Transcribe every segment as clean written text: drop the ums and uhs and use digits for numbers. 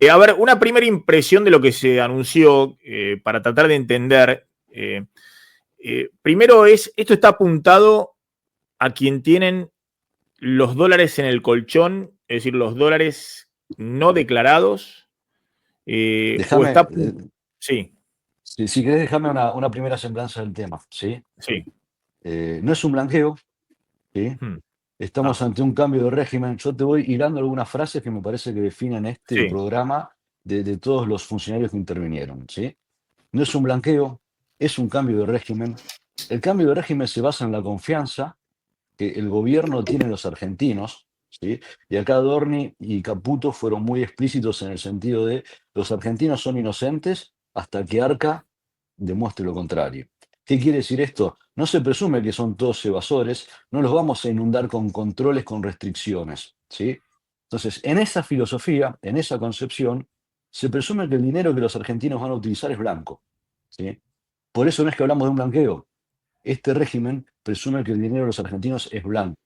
A ver, una primera impresión de lo que se anunció para tratar de entender. Primero esto está apuntado a quien tienen los dólares en el colchón, es decir, los dólares no declarados, o Déjame, está... Sí, si querés, déjame una primera semblanza del tema, ¿sí? sí. No es un blanqueo, ¿sí? Hmm. Estamos Ah, ante un cambio de régimen. Yo te voy hilando algunas frases que me parece que definen este sí. programa de todos los funcionarios que intervinieron, ¿sí? No es un blanqueo, es un cambio de régimen. El cambio de régimen se basa en la confianza que el gobierno tiene en los argentinos, ¿sí? Y acá Dorni y Caputo fueron muy explícitos en el sentido de los argentinos son inocentes hasta que Arca demuestre lo contrario. ¿Qué quiere decir esto? No se presume que son todos evasores, no los vamos a inundar con controles, con restricciones, ¿sí? Entonces, en esa filosofía, en esa concepción, se presume que el dinero que los argentinos van a utilizar es blanco, ¿sí? Por eso no es que hablamos de un blanqueo. Este régimen presume que el dinero de los argentinos es blanco.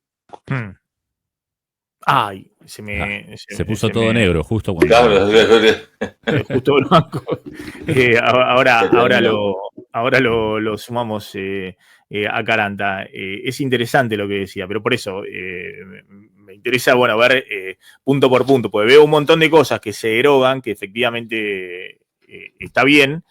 Hmm. Ay, Se puso todo negro justo cuando... Claro, justo blanco. Ahora lo sumamos a Caranta. Es interesante lo que decía, pero por eso me interesa, bueno, ver punto por punto, porque veo un montón de cosas que se derogan, que efectivamente está bien.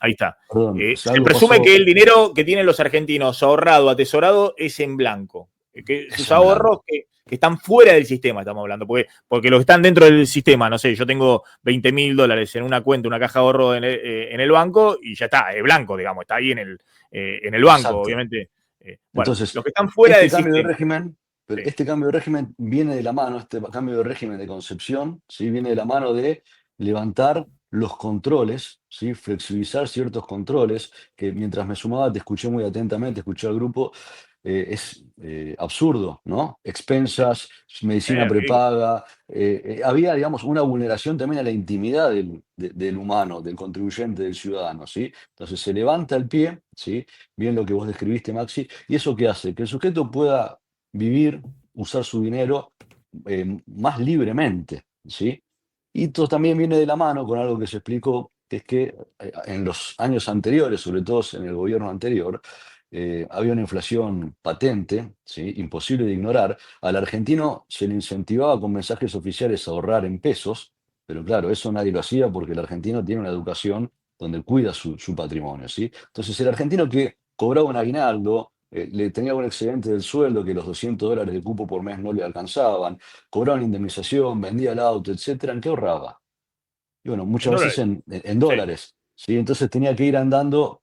Ahí está. Perdón, Se algo presume pasó, que el dinero que tienen los argentinos ahorrado, atesorado, es en blanco. Que sus es en ahorros blanco. que están fuera del sistema, estamos hablando, porque los que están dentro del sistema, no sé, yo tengo $20.000 en una cuenta, una caja de ahorro en el banco y ya está, es blanco, digamos, está ahí en el banco, Exacto. obviamente. Bueno, Entonces, los que están fuera este del cambio de sistema. régimen, pero Sí. este cambio de régimen viene de la mano, este cambio de régimen de concepción, ¿sí? Viene de la mano de levantar los controles, ¿sí? Flexibilizar ciertos controles, que mientras me sumaba te escuché muy atentamente, escuché al grupo, es absurdo, ¿no? Expensas, medicina Amigo. prepaga, había, digamos, una vulneración también a la intimidad del humano, del contribuyente, del ciudadano, ¿sí? Entonces se levanta el pie, ¿sí? Bien lo que vos describiste, Maxi, y eso qué hace, que el sujeto pueda vivir, usar su dinero más libremente, ¿sí? Y esto también viene de la mano con algo que se explicó, que es que en los años anteriores, sobre todo en el gobierno anterior, había una inflación patente, ¿sí? Imposible de ignorar. Al argentino se le incentivaba con mensajes oficiales a ahorrar en pesos, pero claro, eso nadie lo hacía porque el argentino tiene una educación donde cuida su patrimonio, ¿sí? Entonces el argentino que cobraba un aguinaldo, le tenía un excedente del sueldo que los $200 de cupo por mes no le alcanzaban, cobraba una indemnización, vendía el auto, etcétera, ¿en qué ahorraba? Y bueno, En muchas veces dólares. en Sí. dólares, ¿sí? Entonces tenía que ir andando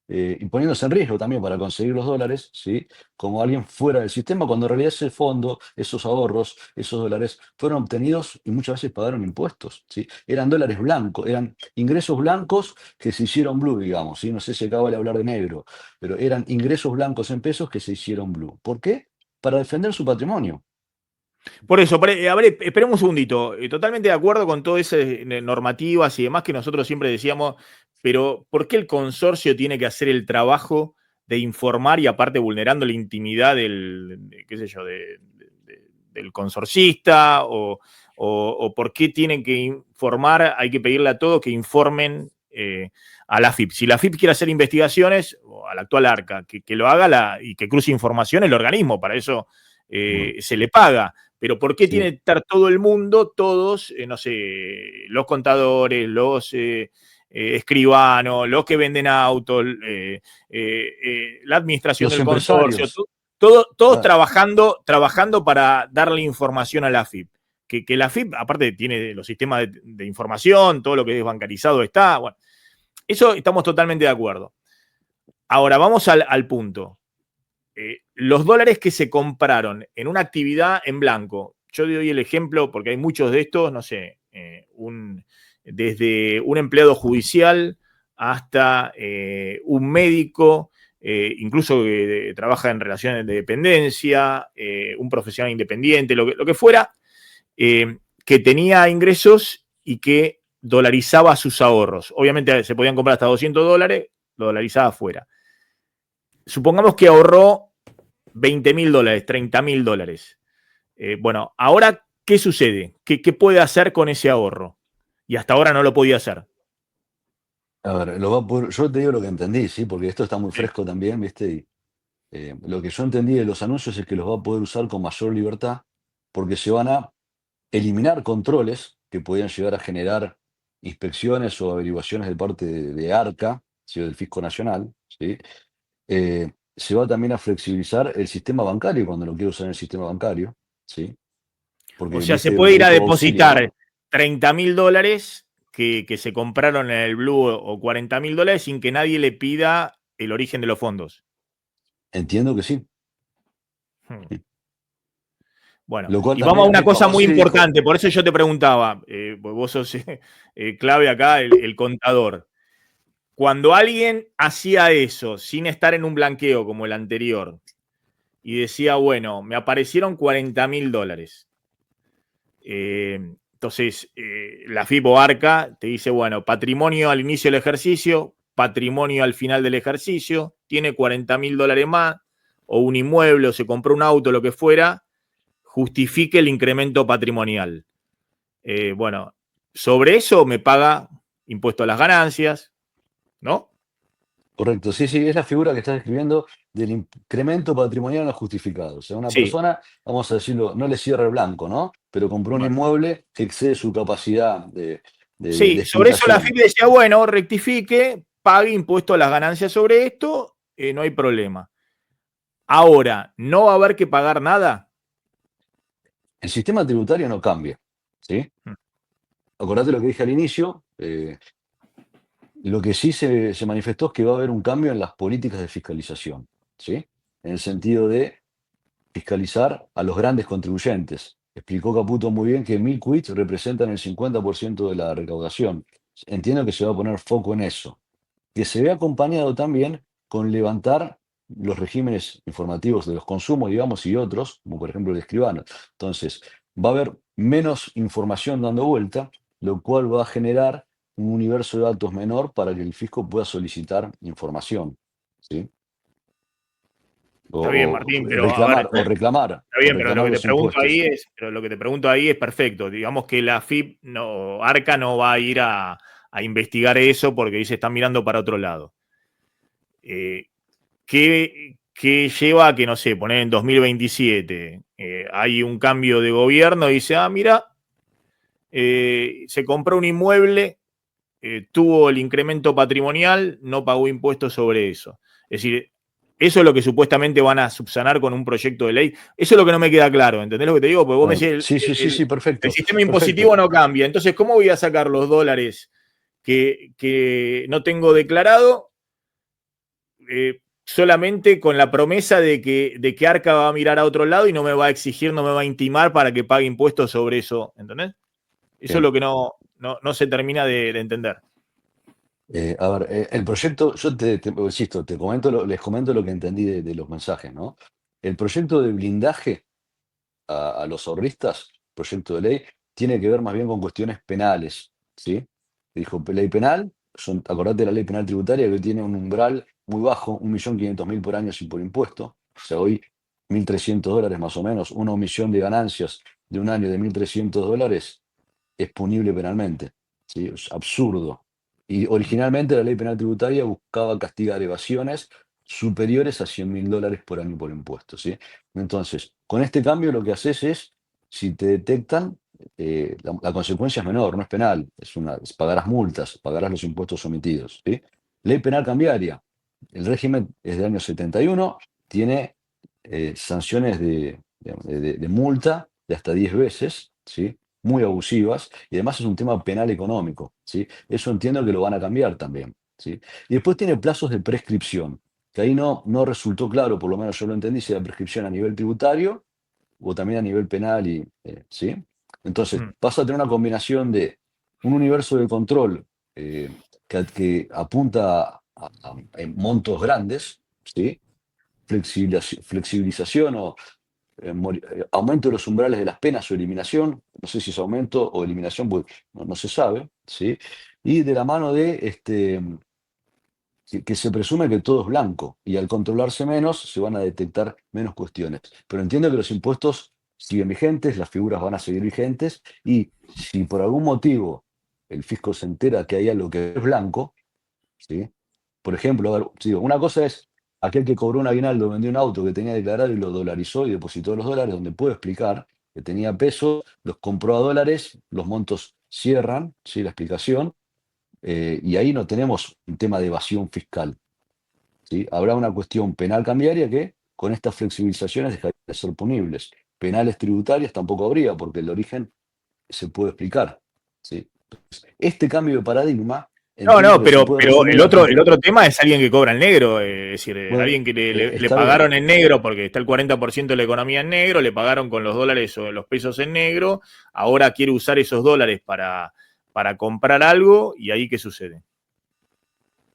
y poniéndose en riesgo también para conseguir los dólares, ¿sí? Como alguien fuera del sistema, cuando en realidad ese fondo, esos ahorros, esos dólares, fueron obtenidos y muchas veces pagaron impuestos, ¿sí? Eran dólares blancos, eran ingresos blancos que se hicieron blue, digamos, ¿sí? No sé si acaba de hablar de negro, pero eran ingresos blancos en pesos que se hicieron blue. ¿Por qué? Para defender su patrimonio. Por eso, a ver, esperemos un segundito. Totalmente de acuerdo con todas esas normativas y demás que nosotros siempre decíamos, pero ¿por qué el consorcio tiene que hacer el trabajo de informar y aparte vulnerando la intimidad qué sé yo, del consorcista? O por qué tienen que informar, hay que pedirle a todos que informen a la AFIP? Si la AFIP quiere hacer investigaciones, o a la actual ARCA, que lo haga y que cruce información el organismo, para eso Bueno, se le paga. Pero ¿por qué tiene sí. que estar todo el mundo, todos, no sé, los contadores, los escribanos, los que venden autos, la administración Los del consorcio, empresarios. todos Ah, trabajando para darle información a la AFIP? Que la AFIP, aparte, tiene los sistemas de información, todo lo que es bancarizado está. Bueno, eso estamos totalmente de acuerdo. Ahora, vamos al punto. Los dólares que se compraron en una actividad en blanco. Yo doy el ejemplo porque hay muchos de estos, no sé, desde un empleado judicial hasta un médico, incluso que trabaja en relaciones de dependencia, un profesional independiente, lo que fuera, que tenía ingresos y que dolarizaba sus ahorros. Obviamente se podían comprar hasta $200, lo dolarizaba afuera. Supongamos que ahorró $20.000, $30.000. Bueno, ahora ¿qué sucede? ¿Qué puede hacer con ese ahorro? Y hasta ahora no lo podía hacer. A ver, yo te digo lo que entendí, ¿sí? Porque esto está muy Sí. fresco también, ¿viste? Y lo que yo entendí de los anuncios es que los va a poder usar con mayor libertad porque se van a eliminar controles que podían llegar a generar inspecciones o averiguaciones de parte de ARCA, ¿sí? O del Fisco Nacional, ¿sí? Se va también a flexibilizar el sistema bancario cuando lo quiero usar en el sistema bancario, ¿sí? O Porque sea, se viste puede el ir a método auxilio, depositar ¿no? 30.000 dólares que se compraron en el Blue o 40.000 dólares sin que nadie le pida el origen de los fondos. Entiendo que sí. Hmm. Bueno, Lo cual y vamos a también una cosa muy Fabozzi dijo, importante, por eso yo te preguntaba, pues vos sos clave acá, el contador. Cuando alguien hacía eso sin estar en un blanqueo como el anterior y decía, bueno, me aparecieron 40.000 dólares. Entonces, la FIP o ARCA te dice, bueno, patrimonio al inicio del ejercicio, patrimonio al final del ejercicio, tiene 40.000 dólares más, o un inmueble, o se compró un auto, lo que fuera, justifique el incremento patrimonial. Bueno, sobre eso me paga impuesto a las ganancias, ¿no? correcto, sí, sí, es la figura que estás describiendo del incremento patrimonial no justificado. O sea, una Sí, persona, vamos a decirlo, no le cierra el blanco, ¿no? Pero compró un bueno. inmueble que excede su capacidad de Sí, sobre eso la explicación. FIP decía, bueno, rectifique, pague impuesto a las ganancias sobre esto, no hay problema. Ahora, ¿no va a haber que pagar nada? El sistema tributario no cambia, ¿sí? Acordate lo que dije al inicio, lo que sí se manifestó es que va a haber un cambio en las políticas de fiscalización, ¿sí? En el sentido de fiscalizar a los grandes contribuyentes. Explicó Caputo muy bien que 1.000 quits representan el 50% de la recaudación. Entiendo que se va a poner foco en eso. Que se ve acompañado también con levantar los regímenes informativos de los consumos, digamos, y otros, como por ejemplo el escribano. Entonces, va a haber menos información dando vuelta, lo cual va a generar un universo de datos menor para que el fisco pueda solicitar información, ¿sí? Está bien, O Martín, pero a ver, está o bien, pero lo reclamar que te los pregunto impuestos. ahí es, perfecto. Digamos que la FIP no, ARCA no va a ir a investigar eso porque dice están mirando para otro lado. ¿Qué lleva a que, no sé, poner en 2027 hay un cambio de gobierno y dice, mira, se compró un inmueble, tuvo el incremento patrimonial, no pagó impuestos sobre eso? Es decir, eso es lo que supuestamente van a subsanar con un proyecto de ley. Eso es lo que no me queda claro, ¿entendés lo que te digo? Porque vos me decís, Sí, sí, sí, sí, el perfecto, sistema perfecto. impositivo no cambia. Entonces, ¿cómo voy a sacar los dólares que no tengo declarado solamente con la promesa de que Arca va a mirar a otro lado y no me va a exigir, no me va a intimar para que pague impuestos sobre eso? ¿Entendés? Eso es Bien. lo que no se termina de entender. A ver, el proyecto, yo insisto, les comento lo que entendí de los mensajes, ¿no? El proyecto de blindaje a los ahorristas, proyecto de ley, tiene que ver más bien con cuestiones penales, ¿sí? Dijo, ley penal, acordate de la ley penal tributaria que tiene un umbral muy bajo, 1.500.000 por año sin por impuesto, o sea, hoy 1.300 dólares más o menos, una omisión de ganancias de un año de 1.300 dólares es punible penalmente, ¿sí? Es absurdo. Y originalmente la ley penal tributaria buscaba castigar evasiones superiores a 100.000 dólares por año por impuesto, ¿sí? Entonces, con este cambio lo que haces es, si te detectan, la consecuencia es menor, no es penal, pagarás multas, pagarás los impuestos omitidos, ¿sí? Ley penal cambiaria. El régimen es del año 71, tiene sanciones de multa de hasta 10 veces, ¿sí? Muy abusivas, y además es un tema penal económico, ¿sí? Eso entiendo que lo van a cambiar también, ¿sí? Y después tiene plazos de prescripción, que ahí no resultó claro, por lo menos yo lo entendí, si la prescripción a nivel tributario o también a nivel penal, ¿sí? Entonces, Mm. pasa a tener una combinación de un universo de control que apunta a montos grandes, ¿sí? Flexibilización o aumento de los umbrales de las penas o eliminación, no sé si es aumento o eliminación, pues no se sabe, ¿sí? Y de la mano de que se presume que todo es blanco y al controlarse menos se van a detectar menos cuestiones. Pero entiendo que los impuestos siguen vigentes, las figuras van a seguir vigentes, y si por algún motivo el fisco se entera que hay algo que es blanco, ¿sí? Por ejemplo, a ver, digo, una cosa es aquel que cobró un aguinaldo, vendió un auto que tenía declarado y lo dolarizó y depositó los dólares, donde puede explicar que tenía pesos, los compró a dólares, los montos cierran, ¿sí? La explicación, y ahí no tenemos un tema de evasión fiscal, ¿sí? Habrá una cuestión penal cambiaria que con estas flexibilizaciones dejaría de ser punibles. Penales tributarias tampoco habría, porque el origen se puede explicar, ¿sí? Entonces, este cambio de paradigma entiendo No, que se puede pero resumir el otro tema es alguien que cobra en negro, es decir, bueno, alguien que le está bien. pagaron en negro porque está el 40% de la economía en negro, le pagaron con los dólares o los pesos en negro, ahora quiere usar esos dólares para comprar algo, y ahí ¿qué sucede?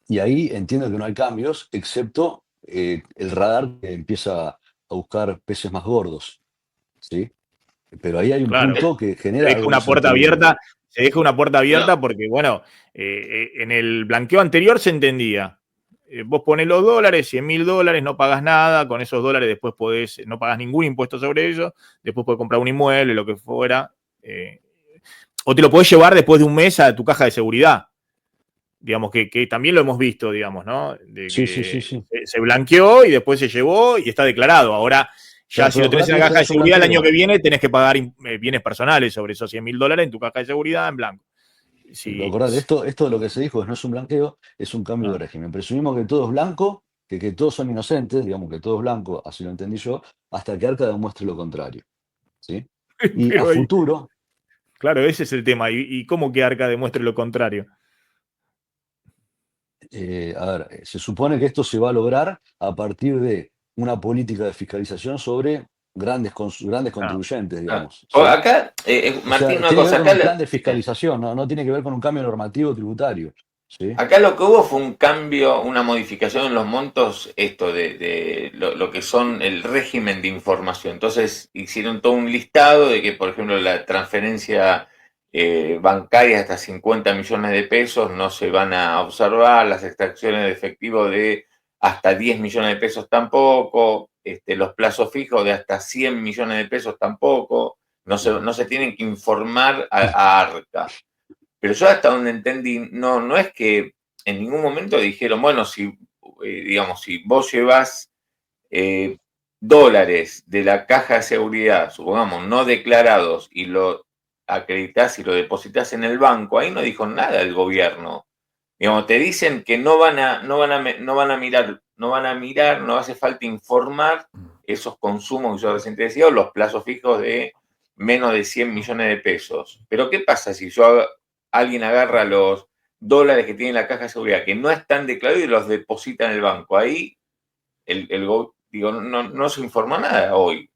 Y ahí entiendo que no hay cambios, excepto el radar que empieza a buscar peces más gordos, ¿sí? Pero ahí hay un Claro, punto que se genera deja algo de una puerta incertidumbre. abierta, se deja una puerta No, abierta porque, bueno, en el blanqueo anterior se entendía. Vos ponés los dólares, 100.000 dólares, no pagas nada, con esos dólares después no pagas ningún impuesto sobre ellos, después podés comprar un inmueble, lo que fuera, o te lo podés llevar después de un mes a tu caja de seguridad. Digamos que también lo hemos visto, digamos, ¿no? De Sí, sí, sí, que sí. se blanqueó y después se llevó y está declarado. Ahora, ya si Pero lo tenés en acordate la que esto caja no de es un seguridad el año blanqueo. que viene, tenés que pagar bienes personales sobre esos 100.000 dólares en tu caja de seguridad en blanco. Pero Si, acordate, esto de lo que se dijo es no es un blanqueo, es un cambio de ah. régimen. Presumimos que todo es blanco, que todos son inocentes, digamos que todo es blanco, así lo entendí yo, hasta que Arca demuestre lo contrario, ¿sí? Y a Pero ahí, futuro, claro, ese es el tema. ¿Y cómo que Arca demuestre lo contrario? a ver, se supone que esto se va a lograr a partir de una política de fiscalización sobre grandes Ah, contribuyentes, no. digamos, O ¿sí? acá, O sea, Martín, una tiene que ver cosa, con acá, un plan de fiscalización, no tiene que ver con un cambio normativo tributario, ¿sí? acá lo que hubo fue un cambio, una modificación en los montos, esto de lo que son el régimen de información. Entonces hicieron todo un listado de que, por ejemplo, la transferencia bancaria hasta 50 millones de pesos no se van a observar, las extracciones de efectivo de hasta 10 millones de pesos tampoco, los plazos fijos de hasta 100 millones de pesos tampoco, no se tienen que informar a Arca. Pero yo hasta donde entendí, no es que en ningún momento dijeron, bueno, si, digamos, si vos llevas eh, dólares de la caja de seguridad, supongamos, no declarados, y lo acreditás y lo depositas en el banco, ahí no dijo nada el gobierno. Digamos, te dicen que no van a mirar, no hace falta informar esos consumos que yo recién te decía, o los plazos fijos de menos de 100 millones de pesos. Pero ¿qué pasa si alguien agarra los dólares que tiene la caja de seguridad, que no están declarados y los deposita en el banco? Ahí digo, no se informa nada hoy.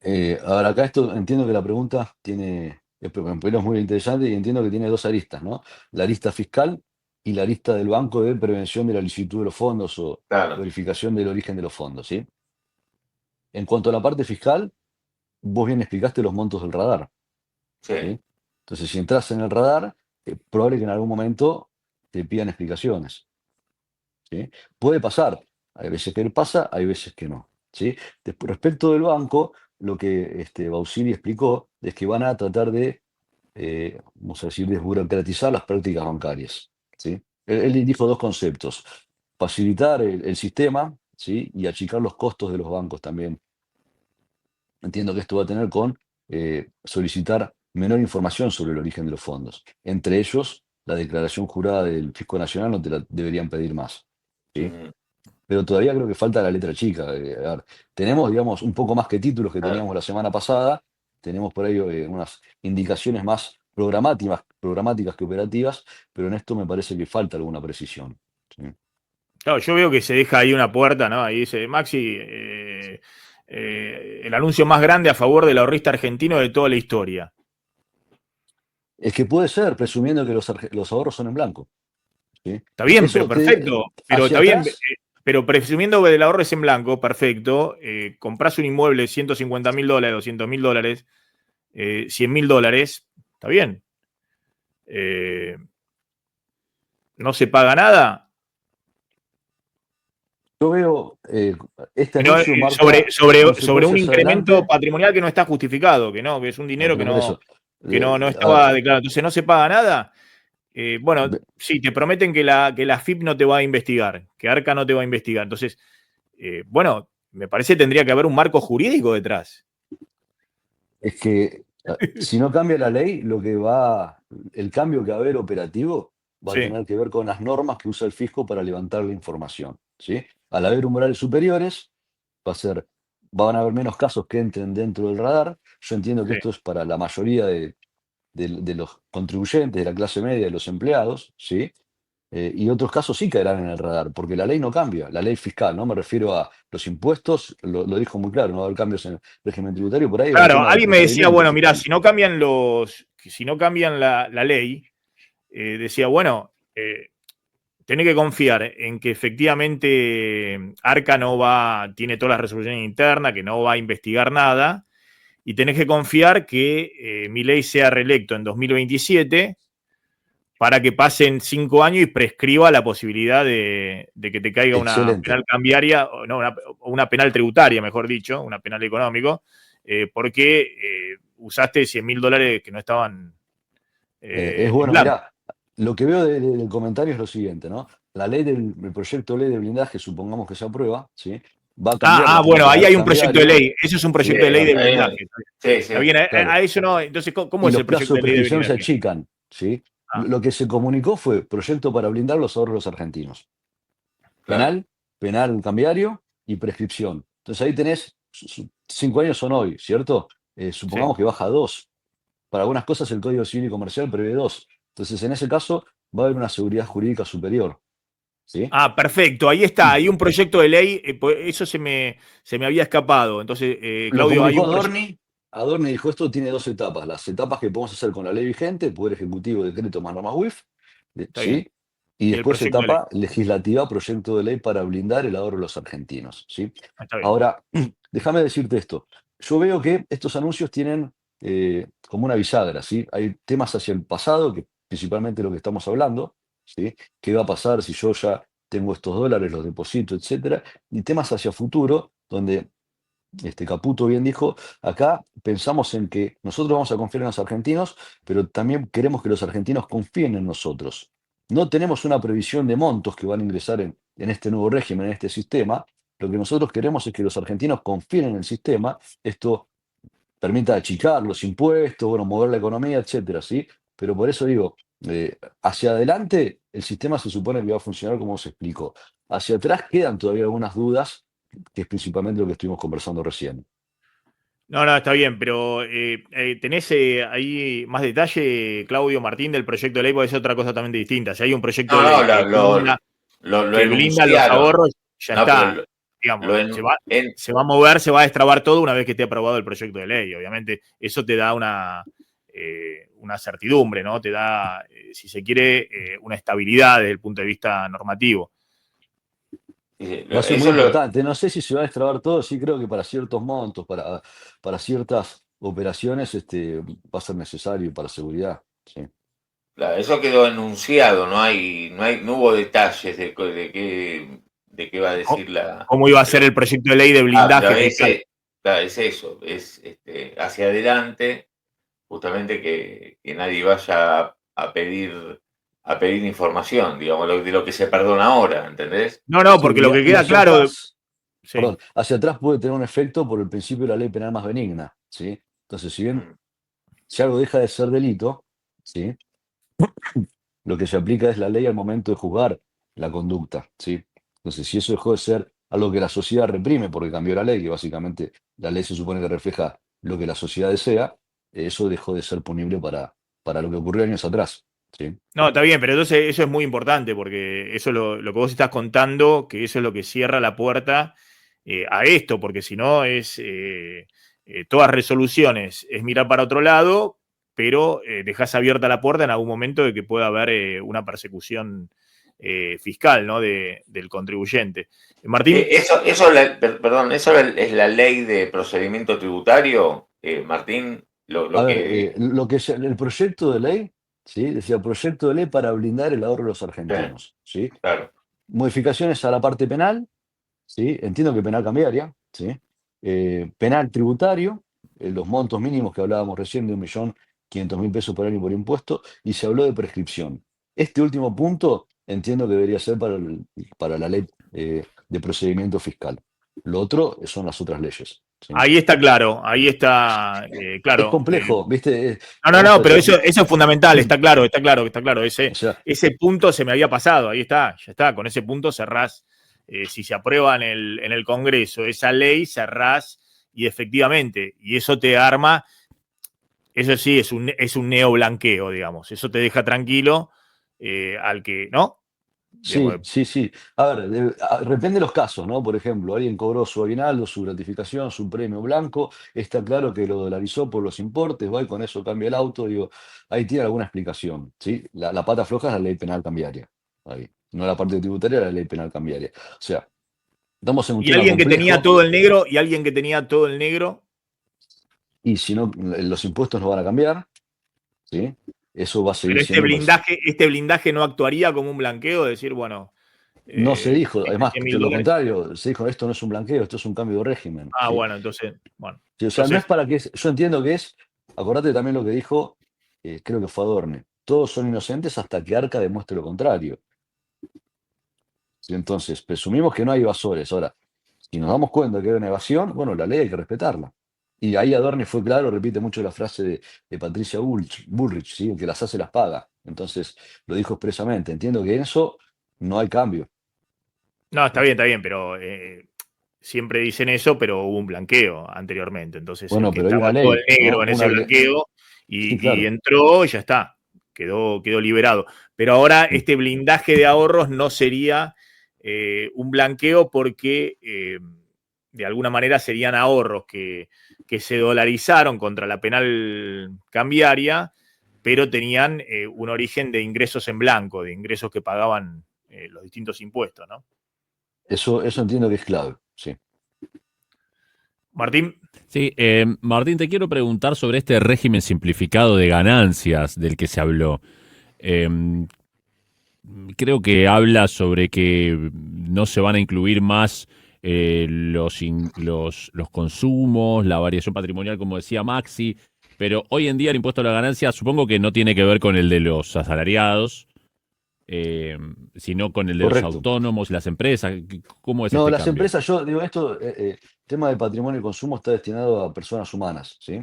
A ver, acá esto entiendo que la pregunta pero es muy interesante y entiendo que tiene dos aristas, ¿no? La arista fiscal y la arista del Banco de Prevención de la Licitud de los Fondos o Claro, verificación del origen de los fondos, ¿sí? En cuanto a la parte fiscal, vos bien explicaste los montos del radar, sí. ¿sí? Entonces, si entras en el radar, es probable que en algún momento te pidan explicaciones, ¿sí? Puede pasar, hay veces que pasa, hay veces que no, ¿sí? Respecto del banco, lo que Bausili explicó es que van a tratar de, vamos a decir, desburocratizar las prácticas bancarias, ¿sí? Él dijo dos conceptos: facilitar el sistema, ¿sí? Y achicar los costos de los bancos también. Entiendo que esto va a tener con solicitar menor información sobre el origen de los fondos. Entre ellos, la declaración jurada del Fisco Nacional no te la deberían pedir más, ¿sí? Mm, Pero todavía creo que falta la letra chica. A ver, tenemos, digamos, un poco más que títulos que claro. teníamos la semana pasada, tenemos por ahí unas indicaciones más programáticas que operativas, pero en esto me parece que falta alguna precisión, ¿sí? Claro, yo veo que se deja ahí una puerta, ¿no? Ahí dice, Maxi, el anuncio más grande a favor del ahorrista argentino de toda la historia. Es que puede ser, presumiendo que los ahorros son en blanco, ¿sí? Está bien, pero Eso perfecto. Pero hacia está bien, atrás. pero presumiendo que el ahorro es en blanco, perfecto. Comprás un inmueble de 150.000 dólares, 200.000 dólares, 100.000 dólares, está bien. No se paga nada. Yo veo este Pero, anuncio marca sobre un consecuencias incremento adelante. patrimonial que no está justificado, que es un dinero que Bueno, por no, eso. no A ver, estaba declarado. Entonces no se paga nada. Bueno, ve- sí, te prometen que la FIP no te va a investigar, que Arca no te va a investigar. Entonces, bueno, me parece que tendría que haber un marco jurídico detrás. es que si no cambia la ley, el cambio que va a haber operativo va a Sí, tener que ver con las normas que usa el fisco para levantar la información, ¿sí? Al haber umbrales superiores, van a haber menos casos que entren dentro del radar. Yo entiendo que sí. esto es para la mayoría de los contribuyentes, de la clase media, de los empleados, ¿sí? Y otros casos sí caerán en el radar, porque la ley no cambia, la ley fiscal, ¿no? Me refiero a los impuestos, lo dijo muy claro, no va a haber cambios en el régimen tributario, por ahí va el Claro, tema del alguien me decía, procedimiento bueno, mirá, fiscal. si no cambian la ley, decía, bueno, tenés que confiar en que efectivamente Arca tiene todas las resoluciones internas, que no va a investigar nada, y tenés que confiar que Milei sea reelecto en 2027 para que pasen 5 años y prescriba la posibilidad de que te caiga una Excelente. penal cambiaria, o no, una penal tributaria, mejor dicho, una penal económico, porque usaste $100.000 que no estaban Es en bueno, blanco. mirá, lo que veo del comentario es lo siguiente, ¿no? El proyecto de ley de blindaje, supongamos que se aprueba, ¿sí? Va a cambiar la Bueno, ahí penal hay un proyecto de cambiario, ley. Eso es un ¿sí? proyecto de ley de Claro, blindaje. Sí, Está sí. bien, claro. a eso no. Entonces, ¿cómo Y es los el plazos proyecto de de ley de prescripción se blindaje? achican, ¿sí? Ah, Lo que se comunicó fue proyecto para blindar los ahorros de los argentinos. Claro. Penal cambiario y prescripción. Entonces ahí tenés, 5 años son hoy, ¿cierto? sí. Supongamos que baja a 2. Para algunas cosas el Código Civil y Comercial prevé 2. Entonces en ese caso va a haber una seguridad jurídica superior, ¿sí? Perfecto, ahí está. Hay un proyecto de ley, eso se me había escapado. Entonces, Lo Claudio, hay comunicó un proyecto. Adorni. Adorni dijo esto tiene 2 etapas. Las etapas que podemos hacer con la ley vigente, Poder Ejecutivo, decreto más normas WIF, Está bien. ¿sí? Y Y el después proyecto de ley. etapa legislativa, proyecto de ley para blindar el ahorro de los argentinos, ¿sí? Está bien. Ahora, déjame decirte esto. Yo veo que estos anuncios tienen como una bisagra, ¿sí? Hay temas hacia el pasado, que principalmente lo que estamos hablando, ¿sí? ¿Qué va a pasar si yo ya tengo estos dólares, los deposito, etcétera? Y temas hacia futuro, donde Caputo bien dijo, acá pensamos en que nosotros vamos a confiar en los argentinos, pero también queremos que los argentinos confíen en nosotros. No tenemos una previsión de montos que van a ingresar en este nuevo régimen, en este sistema. Lo que nosotros queremos es que los argentinos confíen en el sistema. Esto permita achicar los impuestos, bueno, mover la economía, etcétera, ¿sí? Pero por eso digo, hacia adelante el sistema se supone que va a funcionar como se explicó. Hacia atrás quedan todavía algunas dudas, que es principalmente lo que estuvimos conversando recién. No, está bien, pero ¿tenés ahí más detalle, Claudio Martín, del proyecto de ley? Puede ser otra cosa totalmente distinta. Si hay un proyecto de No, ley no, lo que blinda los enunciaron. ahorros, ya No, pero está. Digamos, lo se va a mover, se va a destrabar todo una vez que esté aprobado el proyecto de ley. Obviamente, eso te da una certidumbre, ¿no? Te da, si se quiere, una estabilidad desde el punto de vista normativo. Va a ser muy eso importante. No sé si se va a destrabar todo, sí creo que para ciertos montos, para ciertas operaciones, va a ser necesario para seguridad. Sí. claro, eso quedó enunciado, no hubo detalles de qué va a decir la. ¿Cómo iba a ser el proyecto de ley de Pero blindaje fiscal? claro, es eso, es hacia adelante, justamente que nadie vaya a pedir información, digamos, de lo que se perdona ahora, ¿entendés? No, Sí, porque lo que y queda hacia claro. atrás, Sí. perdón, hacia atrás puede tener un efecto por el principio de la ley penal más benigna, ¿sí? Entonces, si bien Mm. si algo deja de ser delito, ¿sí? Lo que se aplica es la ley al momento de juzgar la conducta, ¿sí? Entonces, si eso dejó de ser algo que la sociedad reprime porque cambió la ley, que básicamente la ley se supone que refleja lo que la sociedad desea, eso dejó de ser punible para lo que ocurrió años atrás, ¿sí? No, está bien, pero entonces eso es muy importante porque eso es lo que vos estás contando, que eso es lo que cierra la puerta a esto, porque si no todas resoluciones es mirar para otro lado, pero dejás abierta la puerta en algún momento de que pueda haber una persecución fiscal, ¿no? Del contribuyente. Martín, Perdón, eso es la ley de procedimiento tributario, Martín, A lo ver, que. el proyecto de ley, ¿sí? Decía proyecto de ley para blindar el ahorro de los Claro, argentinos, ¿sí? claro, Modificaciones a la parte penal, ¿sí? Entiendo que penal cambiaria, ¿sí? Penal tributario, los montos mínimos que hablábamos recién de 1.500.000 pesos por año por impuesto, y se habló de prescripción. Este último punto entiendo que debería ser para la ley de procedimiento fiscal. Lo otro son las otras leyes. ¿Sí? Ahí está claro, ahí está Es claro. complejo, ¿viste? No, pero eso es fundamental, Mm. está claro. O sea, Ese punto se me había pasado, ahí está, ya está. Con ese punto cerrás, si se aprueba en el Congreso esa ley, cerrás y efectivamente, y eso te arma, eso sí, es un neoblanqueo, digamos. Eso te deja tranquilo al que, ¿no? sí, Digamos, sí, sí. A ver, depende de los casos, ¿no? Por ejemplo, alguien cobró su aguinaldo, su gratificación, su premio blanco, está claro que lo dolarizó por los importes, va y con eso cambia el auto, digo, ahí tiene alguna explicación, ¿sí? La pata floja es la ley penal cambiaria, ahí. No la parte tributaria, la ley penal cambiaria. O sea, estamos en un y tema alguien que tenía complejo todo el negro, y alguien que tenía todo el negro, y si no, los impuestos no van a cambiar, ¿sí? Eso va a seguir pero siendo... este blindaje no actuaría como un blanqueo, de decir, bueno, No se dijo, este además, 100 de mil lo dólares. contrario, se dijo, esto no es un blanqueo, esto es un cambio de régimen, Ah, ¿sí? bueno, entonces, bueno. Sí, o sea, no es Entonces, para que... Yo entiendo que es, acordate también lo que dijo, creo que fue Adorne, todos son inocentes hasta que Arca demuestre lo contrario. ¿Sí? Entonces, presumimos que no hay evasores. Ahora, si nos damos cuenta que hay una evasión, bueno, la ley hay que respetarla. Y ahí Adorne fue claro, repite mucho la frase de Patricia Bullrich, ¿sí? El que las hace las paga. Entonces, lo dijo expresamente. Entiendo que en eso no hay cambio. no, está bien, pero siempre dicen eso, pero hubo un blanqueo anteriormente. Entonces, el Bueno, que pero hay estaba una todo el ley, negro ¿no? en ese blanqueo Sí, y claro. entró, ya está, quedó liberado. Pero ahora Sí. este blindaje de ahorros no sería un blanqueo porque de alguna manera serían ahorros que se dolarizaron contra la penal cambiaria, pero tenían un origen de ingresos en blanco, de ingresos que pagaban los distintos impuestos, ¿no? Eso entiendo que es clave, sí. Martín. Sí, Martín, te quiero preguntar sobre este régimen simplificado de ganancias del que se habló. Eh, Creo que habla sobre que no se van a incluir más los consumos, la variación patrimonial, como decía Maxi, pero hoy en día el impuesto a la ganancia supongo que no tiene que ver con el de los asalariados, sino con el de los Correcto. autónomos y las empresas. ¿Cómo es No, este las cambio? empresas, yo digo esto, tema de patrimonio y consumo está destinado a personas humanas, ¿sí?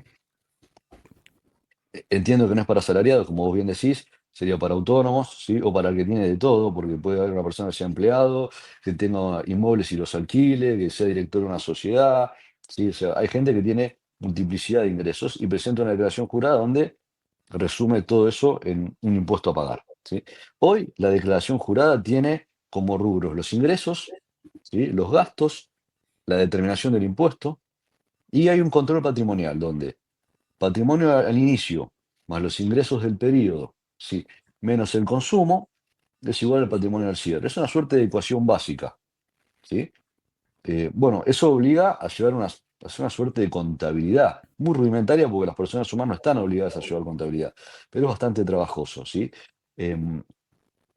Entiendo que no es para asalariados, como vos bien decís, sería para autónomos, ¿sí? O para el que tiene de todo, porque puede haber una persona que sea empleado, que tenga inmuebles y los alquile, que sea director de una sociedad, ¿sí? O sea, hay gente que tiene multiplicidad de ingresos y presenta una declaración jurada donde resume todo eso en un impuesto a pagar, ¿sí? Hoy la declaración jurada tiene como rubros los ingresos, ¿sí? Los gastos, la determinación del impuesto, y hay un control patrimonial donde patrimonio al inicio, más los ingresos del periodo, ¿sí? Menos el consumo, es igual al patrimonio al cierre. Es una suerte de ecuación básica, ¿sí? Bueno, eso obliga a llevar a hacer una suerte de contabilidad, muy rudimentaria porque las personas humanas no están obligadas a llevar contabilidad, pero es bastante trabajoso, ¿sí? Em,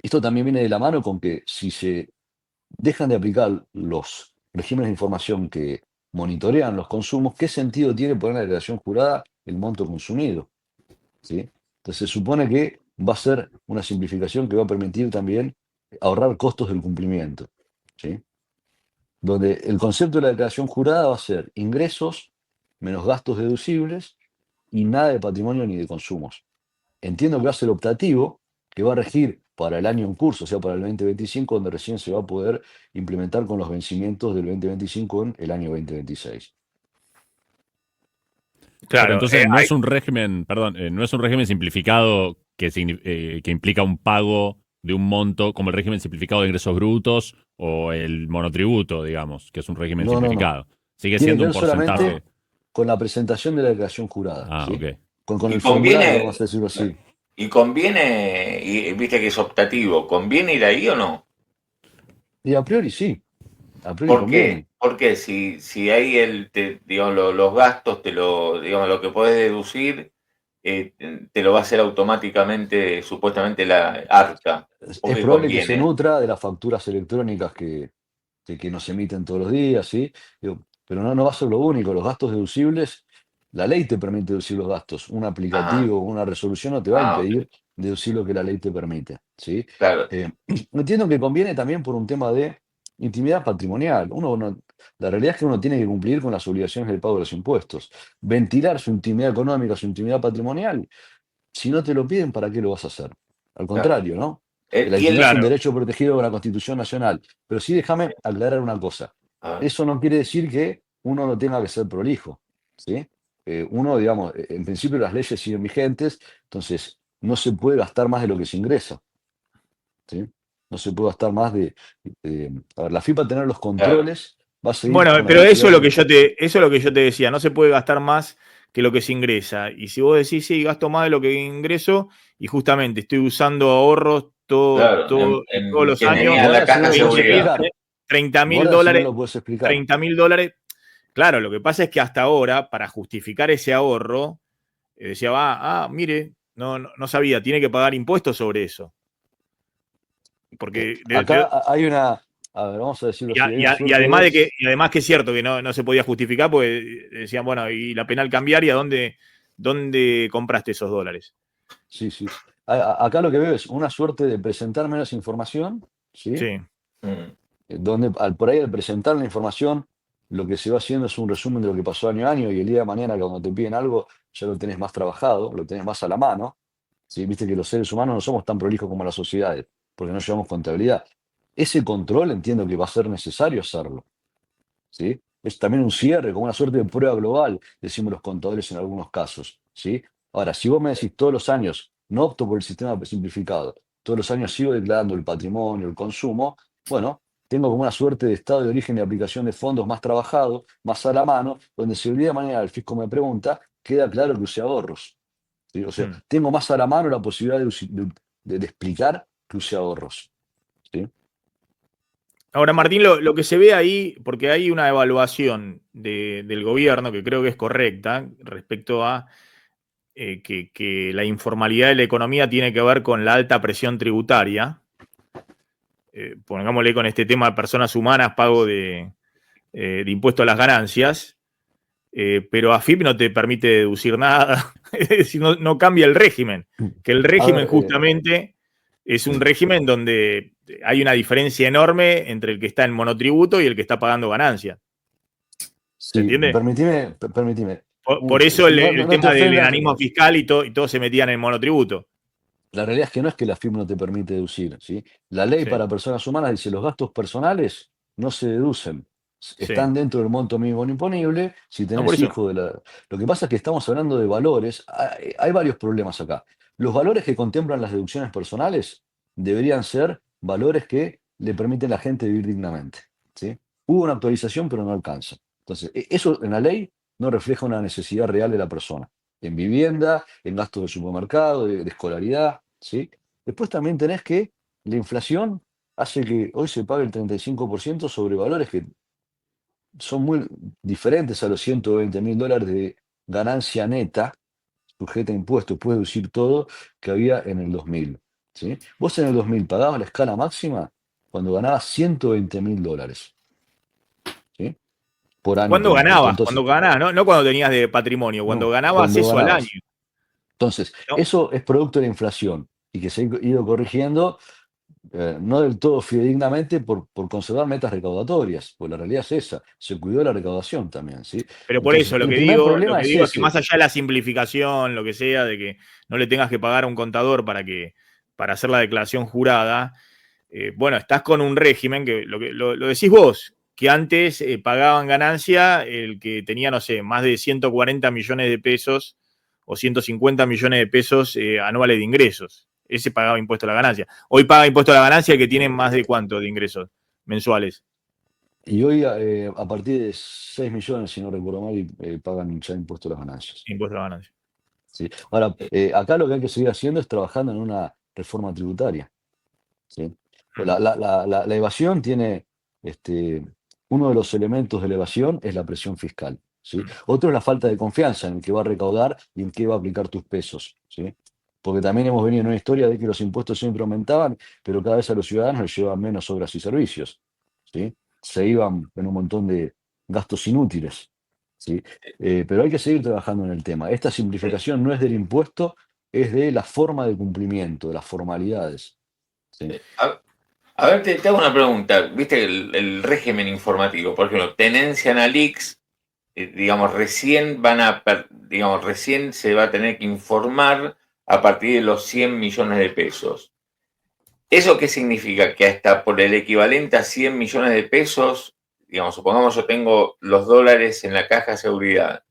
Esto también viene de la mano con que si se dejan de aplicar los regímenes de información que monitorean los consumos, ¿qué sentido tiene poner en la declaración jurada el monto consumido? ¿Sí? Entonces se supone que va a ser una simplificación que va a permitir también ahorrar costos del cumplimiento, ¿sí? Donde el concepto de la declaración jurada va a ser ingresos menos gastos deducibles y nada de patrimonio ni de consumos. Entiendo que va a ser optativo, que va a regir para el año en curso, o sea, para el 2025, donde recién se va a poder implementar con los vencimientos del 2025 en el año 2026. Pero Claro, entonces no es un régimen, perdón, no es un régimen simplificado que implica un pago de un monto como el régimen simplificado de ingresos brutos o el monotributo, digamos, que es un régimen No, no, no. simplificado. Sigue Tiene siendo que un ver solamente porcentaje. con la presentación de la declaración jurada, Ah, ¿sí? ok. Con Y el formulario, vamos conviene, a decirlo así. y viste que es optativo, ¿conviene ir ahí o no? Y a priori sí, a priori ¿Por qué? conviene. Porque si ahí digamos, los gastos, digamos, lo que podés deducir, eh, te lo va a hacer automáticamente, supuestamente, la ARCA. ¿Por Es qué probable que se conviene? nutra de las facturas electrónicas que que nos emiten todos los días, ¿sí? Digo, pero no va a ser lo único, los gastos deducibles, la ley te permite deducir los gastos, un Ajá. aplicativo, una resolución no te va a Ok, impedir deducir lo que la ley te permite, ¿sí? claro, Eh, entiendo que conviene también por un tema de intimidad patrimonial. La realidad es que uno tiene que cumplir con las obligaciones del pago de los impuestos. Ventilar su intimidad económica, su intimidad patrimonial, si no te lo piden, ¿para qué lo vas a hacer? Al claro. contrario, ¿no? La Y el, intimidad es un Claro. derecho protegido por la Constitución Nacional. Pero sí déjame aclarar una cosa. a ver, Eso no quiere decir que uno no tenga que ser prolijo, ¿sí? Uno, digamos, en principio las leyes siguen vigentes, entonces no se puede gastar más de lo que se ingresa, ¿sí? No se puede gastar más a ver, la FIPA tener los claro, controles va a seguir Bueno, con la pero ley eso es federal lo de que impuestos. eso es lo que yo te decía, no se puede gastar más que lo que se ingresa. Y si vos decís, sí, gasto más de lo que ingreso, y justamente estoy usando ahorros claro. todos los Que años, tenía la Igual si no caja de lo puedes 20 mil, seguridad. explicar. 30 mil Igual si no dólares, lo puedes explicar. 30 mil dólares. Claro, lo que pasa es que hasta ahora, para justificar ese ahorro, decía, mire, no sabía, tiene que pagar impuestos sobre eso. Porque Acá hay una, a ver, vamos a decirlo así, hay una y suerte de, además que es cierto que no se podía justificar, porque decían, bueno, y la penal cambiaria, ¿dónde compraste esos dólares? sí, sí. Acá lo que veo es una suerte de presentar menos información, ¿sí? Sí, Mm, Donde por ahí al presentar la información, lo que se va haciendo es un resumen de lo que pasó año a año y el día de mañana cuando te piden algo, ya lo tenés más trabajado, lo tenés más a la mano, ¿sí? Viste que los seres humanos no somos tan prolijos como las sociedades, porque no llevamos contabilidad. Ese control entiendo que va a ser necesario hacerlo, ¿sí? Es también un cierre, como una suerte de prueba global, decimos los contadores en algunos casos, ¿sí? Ahora, si vos me decís todos los años, no opto por el sistema simplificado, todos los años sigo declarando el patrimonio, el consumo, bueno, tengo como una suerte de estado de origen y aplicación de fondos más trabajado, más a la mano, donde si el día de mañana el fisco me pregunta, queda claro que usé ahorros, ¿sí? O sea, mm. tengo más a la mano la posibilidad de explicar que usé ahorros, ¿sí? Ahora, Martín, lo que se ve ahí, porque hay una evaluación del gobierno que creo que es correcta respecto a que la informalidad de la economía tiene que ver con la alta presión tributaria. Pongámosle con este tema de personas humanas, pago de impuesto a las ganancias, pero AFIP no te permite deducir nada, es decir, no cambia el régimen, que el A ver, régimen justamente es un régimen donde hay una diferencia enorme entre el que está en monotributo y el que está pagando ganancias. ¿Se sí, entiende? permitime. Por eso No, el no te tema del ofendas. enanismo fiscal y todo se metían en monotributo. La realidad es que no es que la FIP no te permite deducir, ¿sí? La ley Sí, para personas humanas dice los gastos personales no se deducen. sí. Están dentro del monto mínimo imponible. Si No, por tenés eso. hijo de la... Lo que pasa es que estamos hablando de valores. Hay varios problemas acá. Los valores que contemplan las deducciones personales deberían ser valores que le permiten a la gente vivir dignamente, ¿sí? Hubo una actualización, pero no alcanza. Entonces, eso en la ley no refleja una necesidad real de la persona en vivienda, en gastos de supermercado, de escolaridad, ¿sí? Después también tenés que la inflación hace que hoy se pague el 35% sobre valores que son muy diferentes a los $120.000 de ganancia neta, sujeta a impuestos, puedes deducir todo, que había en el 2000, ¿sí? Vos en el 2000 pagabas la escala máxima cuando ganabas $120.000, ¿sí? Por año por impuesto. Cuando Entonces, ganabas, no cuando tenías de patrimonio, cuando no, ganabas cuando eso al año, ganabas. Entonces, ¿no? eso es producto de la inflación y que se ha ido corrigiendo, no del todo fidedignamente por conservar metas recaudatorias, porque la realidad es esa, se cuidó la recaudación también, ¿sí? Pero por Entonces, eso el primer lo problema que es digo es que más ese. allá de la simplificación, lo que sea, de que no le tengas que pagar a un contador para hacer la declaración jurada, bueno, estás con un régimen que lo decís vos, que antes pagaban ganancia el que tenía, no sé, más de 140 millones de pesos o 150 millones de pesos anuales de ingresos. Ese pagaba impuesto a la ganancia. Hoy paga impuesto a la ganancia el que tiene más de cuánto de ingresos mensuales. Y hoy, a partir de 6 millones, si no recuerdo mal, pagan ya impuesto a las ganancias, Impuesto a la ganancia. ¿sí? Ahora, acá lo que hay que seguir haciendo es trabajando en una reforma tributaria, ¿sí? Pues Mm. la evasión tiene, este, uno de los elementos de la evasión es la presión fiscal, ¿sí? Mm. Otro es la falta de confianza en el que va a recaudar y en qué va a aplicar tus pesos, ¿sí? Porque también hemos venido en una historia de que los impuestos siempre aumentaban, pero cada vez a los ciudadanos les llevaban menos obras y servicios, ¿sí? se iban en un montón de gastos inútiles, ¿sí? Pero hay que seguir trabajando en el tema. Esta simplificación no es del impuesto, es de la forma de cumplimiento, de las formalidades, ¿sí? A ver, te hago una pregunta. ¿Viste el régimen informativo? Por ejemplo, Tenencia Analix, digamos, recién se va a tener que informar a partir de los 100 millones de pesos. ¿Eso qué significa? Que hasta por el equivalente a 100 millones de pesos, digamos, supongamos yo tengo los dólares en la caja de seguridad,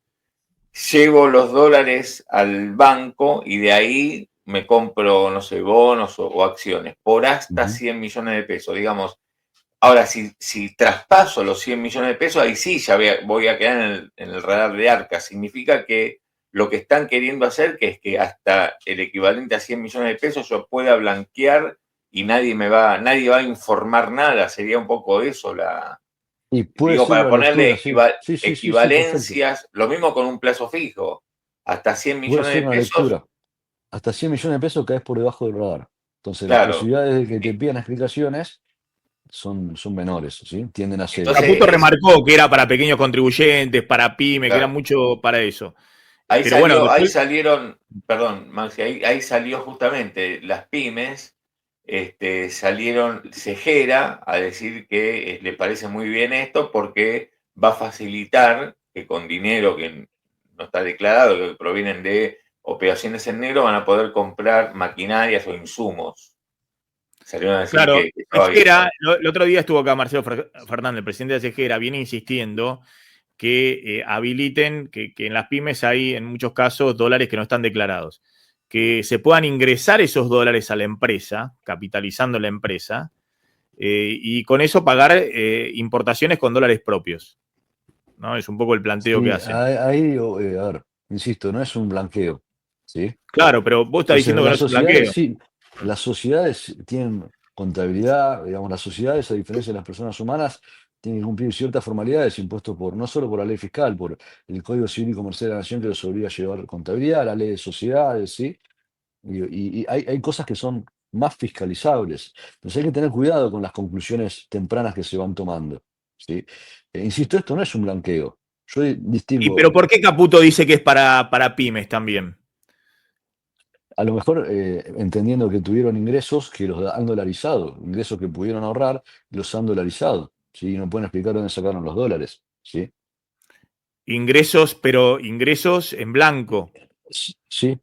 llevo los dólares al banco y de ahí me compro, no sé, bonos o acciones por hasta 100 millones de pesos, digamos. Ahora, si traspaso los 100 millones de pesos, ahí sí ya voy a quedar en el radar de Arca. Significa que lo que están queriendo hacer que es que hasta el equivalente a 100 millones de pesos yo pueda blanquear y nadie va a informar nada. Sería un poco eso Y puede digo, ser para una lectura, ponerle sí. Sí, perfecto. equivalencias, lo mismo con un plazo fijo, hasta 100 Puede millones ser de una pesos, lectura. Hasta 100 millones de pesos caes por debajo del radar. Entonces, las claro. posibilidades de que te pidan explicaciones son menores, ¿sí? Tienden a cero. Entonces, Caputo remarcó que era para pequeños contribuyentes, para pymes, que era claro. mucho para eso. Ahí Pero bueno, ahí después, salieron, perdón, Maxi, ahí salió justamente las pymes, salieron Cejera a decir que le parece muy bien esto porque va a facilitar que con dinero que no está declarado, que provienen de operaciones en negro, van a poder comprar maquinarias o insumos. Salieron a decir claro, que estaba bien. Cejera, el otro día estuvo acá Marcelo Fernández, el presidente de Cejera, viene insistiendo que habiliten, que en las pymes hay en muchos casos dólares que no están declarados, que se puedan ingresar esos dólares a la empresa, capitalizando la empresa, y con eso pagar importaciones con dólares propios, ¿no? Es un poco el planteo que Sí, hacen. ahí digo, a ver, insisto, no es un blanqueo, ¿sí? Claro, pero vos estás Entonces, diciendo que no las es un sociedades blanqueo. sí, las sociedades tienen contabilidad, digamos, las sociedades, a diferencia de las personas humanas, tienen que cumplir ciertas formalidades impuestas no solo por la ley fiscal, por el Código Civil y Comercial de la Nación que los obliga a llevar contabilidad, la ley de sociedades, ¿sí? Y hay cosas que son más fiscalizables. Entonces hay que tener cuidado con las conclusiones tempranas que se van tomando, ¿sí? Insisto, esto no es un blanqueo. Yo Pero distingo, ¿por qué Caputo dice que es para pymes también? a lo mejor entendiendo que tuvieron ingresos que los han dolarizado, ingresos que pudieron ahorrar, los han dolarizado, ¿sí? Y no pueden explicar dónde sacaron los dólares, ¿sí? Ingresos, pero ingresos en blanco Sí,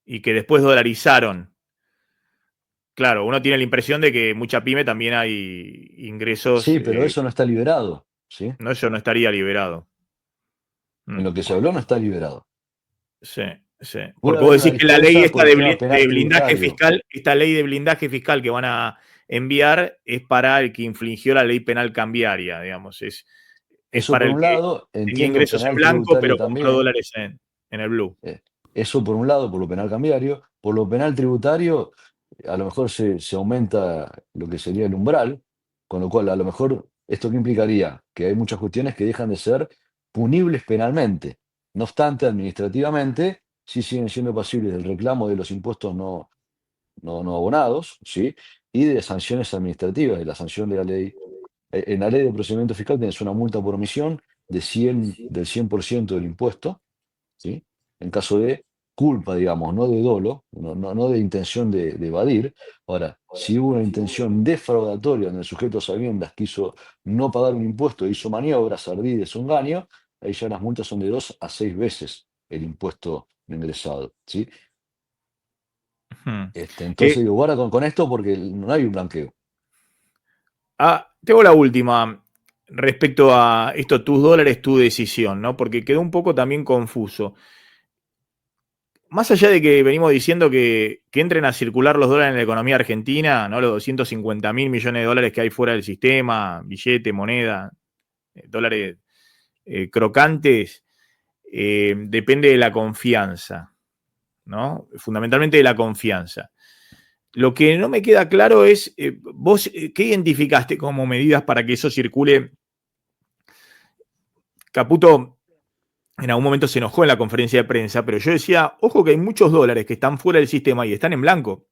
y que después dolarizaron. Claro, uno tiene la impresión de que mucha pyme también hay ingresos, sí, pero eso no está liberado, ¿sí? no, eso no estaría liberado. En lo que se Bueno, habló no está liberado. sí, sí. Puede Porque vos haber una decís que la ley dispensa esta por el tema penal de blindaje tributario. fiscal, esta ley de blindaje fiscal que van a enviar es para el que infringió la ley penal cambiaria, digamos. Es Eso para por el un que lado, tenía entiendo ingresos en penal blanco, tributario pero compró también. dólares en el blue. Eso por un lado, por lo penal cambiario. Por lo penal tributario, a lo mejor se aumenta lo que sería el umbral, con lo cual a lo mejor esto qué implicaría que hay muchas cuestiones que dejan de ser punibles penalmente. No obstante, administrativamente sí siguen siendo pasibles del reclamo de los impuestos no abonados, ¿sí? Y de sanciones administrativas, de la sanción de la ley. En la ley de procedimiento fiscal tienes una multa por omisión del 100% del impuesto, ¿sí? En caso de culpa, digamos, no de dolo, no de intención de evadir. Ahora, si hubo una intención defraudatoria donde el sujeto a sabiendas quiso no pagar un impuesto, hizo maniobras, ardides o engaño, ahí ya las multas son de 2 a 6 veces el impuesto ingresado, ¿sí? Hmm. Entonces digo, guarda con esto porque no hay un blanqueo. Tengo la última respecto a esto, tus dólares, tu decisión, ¿no? Porque quedó un poco también confuso. Más allá de que venimos diciendo que entren a circular los dólares en la economía argentina, ¿no? Los 250.000 millones de dólares que hay fuera del sistema, billete, moneda, dólares crocantes, depende de la confianza, ¿no? Fundamentalmente de la confianza. Lo que no me queda claro es, vos, ¿qué identificaste como medidas para que eso circule? Caputo en algún momento se enojó en la conferencia de prensa, pero yo decía, ojo que hay muchos dólares que están fuera del sistema y están en blanco.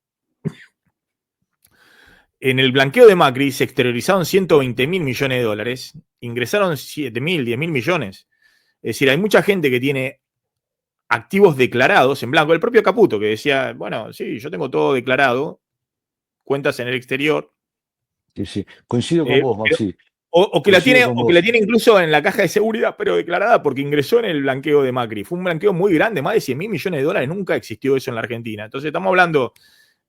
en el blanqueo de Macri se exteriorizaron 120.000 millones de dólares, ingresaron 7.000, 10.000 millones. Es decir, hay mucha gente que tiene activos declarados en blanco. El propio Caputo que decía, bueno, sí, yo tengo todo declarado, cuentas en el exterior. Sí, sí. Coincido con vos, Pero, Maxi. o que la Coincido tiene, con o que la vos. tiene incluso en la caja de seguridad, pero declarada porque ingresó en el blanqueo de Macri. Fue un blanqueo muy grande, más de 100.000 millones de dólares. Nunca existió eso en la Argentina. Entonces estamos hablando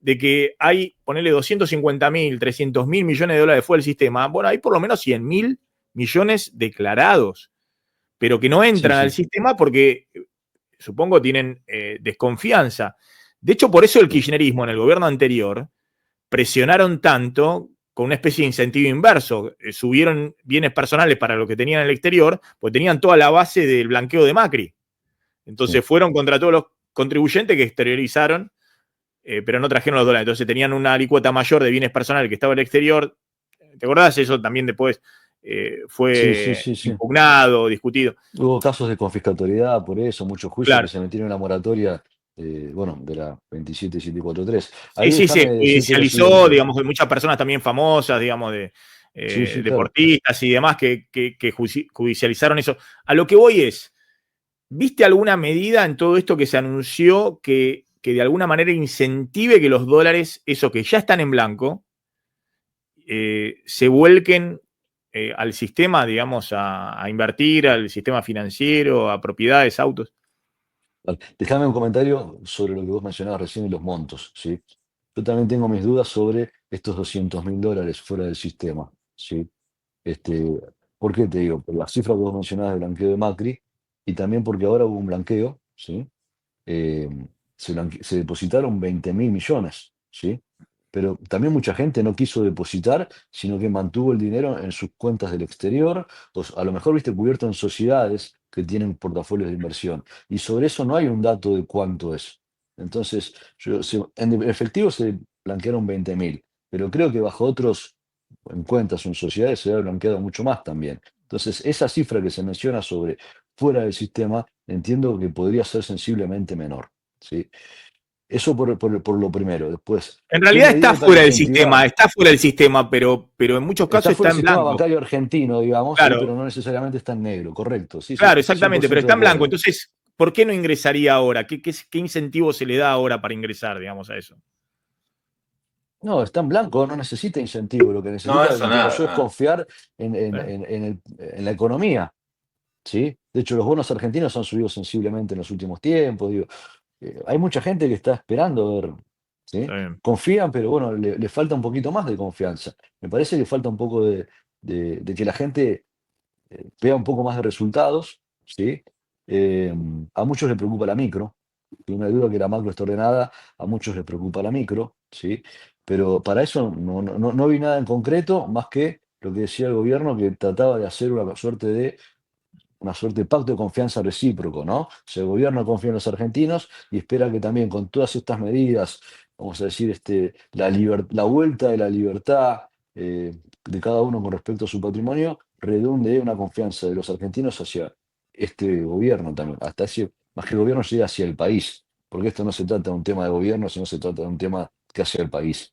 de que hay, ponerle 250.000, 300.000 millones de dólares fuera del sistema. Bueno, hay por lo menos 100.000 millones declarados, pero que no Sí, entran al sí. sistema porque supongo tienen desconfianza. De hecho, por eso el Sí. kirchnerismo en el gobierno anterior presionaron tanto con una especie de incentivo inverso. Subieron bienes personales para lo que tenían en el exterior, pues tenían toda la base del blanqueo de Macri. Entonces Sí. fueron contra todos los contribuyentes que exteriorizaron, pero no trajeron los dólares. Entonces tenían una alícuota mayor de bienes personales que estaba en el exterior. ¿Te acordás? Eso también después Sí, sí, fue sí, sí. impugnado, discutido. Hubo casos de confiscatoriedad por eso, muchos juicios que Claro. se metieron en la moratoria, bueno, de la 27743. Sí, Ahí sí, se déjame decirte lo judicializó, siguiente. digamos, que muchas personas también famosas, digamos, Sí, sí, claro. deportistas y demás que judicializaron eso. A lo que voy es, ¿viste alguna medida en todo esto que se anunció que de alguna manera incentive que los dólares, esos que ya están en blanco, se vuelquen al sistema, digamos, a invertir, al sistema financiero, a propiedades, autos? Vale. Déjame un comentario sobre lo que vos mencionabas recién de los montos, ¿sí? Yo también tengo mis dudas sobre estos 200.000 dólares fuera del sistema, ¿sí? Este, ¿Por qué te digo? Por la cifra que vos mencionabas del blanqueo de Macri y también porque ahora hubo un blanqueo, ¿sí? eh, se depositaron 20.000 millones, ¿sí? Pero también mucha gente no quiso depositar, sino que mantuvo el dinero en sus cuentas del exterior, a lo mejor, viste, cubierto en sociedades que tienen portafolios de inversión. Y sobre eso no hay un dato de cuánto es. Entonces, en efectivo se blanquearon 20.000, pero creo que bajo otros, en cuentas o en sociedades, se ha blanqueado mucho más también. Entonces, esa cifra que se menciona sobre fuera del sistema, entiendo que podría ser sensiblemente menor, ¿sí? Eso por lo primero. Después, En ¿qué realidad medida para incentivar? está fuera del sistema, pero en muchos Está casos fuera está del en sistema blanco. bancario argentino, digamos, sí, Claro, pero no necesariamente está en negro, correcto. Sí, sí, claro, cien por exactamente, pero ciento está de en blanco. acuerdo. Entonces, ¿por qué no ingresaría ahora? ¿Qué incentivo se le da ahora para ingresar, digamos, a eso? No, está en blanco, no necesita incentivo. Lo que No, necesita, eso entiendo nada, yo, es nada. confiar en, en- ¿Eh? en- en el- en la economía, ¿sí? De hecho, los bonos argentinos han subido sensiblemente en los últimos tiempos. Digo, hay mucha gente que está esperando ver, ¿sí? Está bien. Confían, pero bueno, le falta un poquito más de confianza. Me parece que falta un poco de que la gente vea un poco más de resultados, ¿sí? Eh, a muchos les preocupa la micro, y no hay duda que la macro está ordenada, a muchos les preocupa la micro, ¿sí? Pero para eso no vi nada en concreto, más que lo que decía el gobierno, que trataba de hacer una suerte de pacto de confianza recíproco, ¿no? O sea, el gobierno confía en los argentinos y espera que también con todas estas medidas, vamos a decir, la vuelta de la libertad de cada uno con respecto a su patrimonio, redunde en una confianza de los argentinos hacia este gobierno también, más que el gobierno llegue hacia el país, porque esto no se trata de un tema de gobierno, sino se trata de un tema que hacia el país.